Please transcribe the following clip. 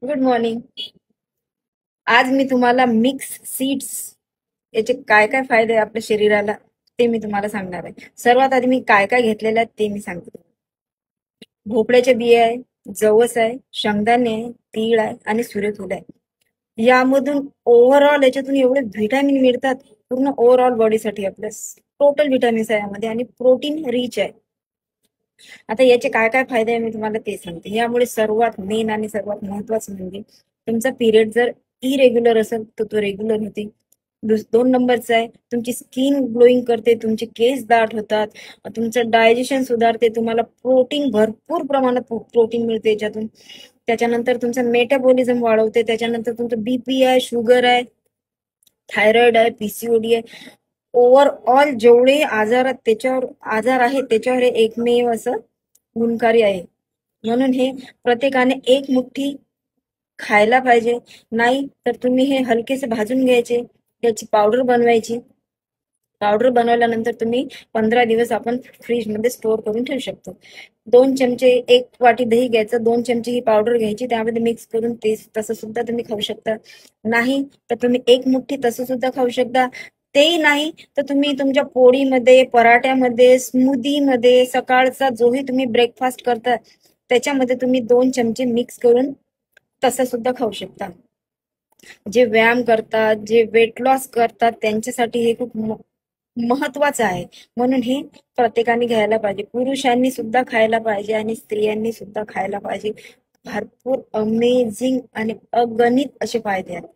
Good morning. आज मी तुम्हाला mix seeds याचे काय काय फायदे आहे आपल्या शरीराला ते मी तुम्हाला सांगणार आहे. सर्वात आधी मी काय काय घेतलेलं आहे ते मी सांगते. भोपळ्याचे बिया आहे, जवस आहे, शेंगदाणे आहे, तीळ आहे आणि सूर्यफूल आहे. यामधून ओव्हरऑल याच्यातून एवढे व्हिटॅमिन मिळतात पूर्ण ओव्हरऑल बॉडीसाठी. आपल्या टोटल व्हिटॅमिन्स आहे यामध्ये आणि प्रोटीन रिच आहे. आता याचे काय काय फायदे आहे मी तुम्हाला ते सांगते. यामुळे सर्वात मेन आणि सर्वात महत्वाचं म्हणजे तुमचा पिरियड जर इरेग्युलर असेल तर तो रेग्युलर होते. दोन नंबरचा आहे तुमची स्किन ग्लोईंग करते, तुमचे केस दाट होतात, तुमचं डायजेशन सुधारते, तुम्हाला प्रोटीन भरपूर प्रमाणात प्रोटीन मिळते याच्यातून. त्याच्यानंतर तुमचं मेटाबॉलिझम वाढवते, त्याच्यानंतर तुमचं बीपी आहे, शुगर आहे, थायरॉइड आहे, पीसीओडी आहे, ओव्हरऑल जेवढे आजार आहेत त्याच्यावर हे एकमेव असं गुणकारी आहे. म्हणून हे प्रत्येकाने एक मुठ्ठी खायला पाहिजे. नाही तर तुम्ही हे हलकेसे भाजून घ्यायचे, त्याची पावडर बनवायची. पावडर बनवल्यानंतर तुम्ही 15 दिवस आपण फ्रीज मध्ये स्टोअर करून ठेवू शकतो. 2 चमचे, 1 वाटी दही घ्यायचं, 2 चमचे ही पावडर घ्यायची, त्यामध्ये मिक्स करून ते तसं सुद्धा तुम्ही खाऊ शकता. नाही तर तुम्ही एक मुठ्ठी तसं सुद्धा खाऊ शकता. तेही नाही तर तुम्ही तुमच्या पोळीमध्ये, पराठ्यामध्ये, स्मूदी मध्ये, सकाळचा जोही तुम्ही ब्रेकफास्ट करता त्याच्यामध्ये तुम्ही 2 चमचे मिक्स करून तसं सुद्धा खाऊ शकता. जे व्यायाम करतात, जे वेट लॉस करतात त्यांच्यासाठी हे खूप महत्वाचं आहे. म्हणून हे प्रत्येकाने घ्यायला पाहिजे. पुरुषांनी सुद्धा खायला पाहिजे आणि स्त्रियांनी सुद्धा खायला पाहिजे. भरपूर अमेझिंग आणि अगणित असे फायदे आहेत.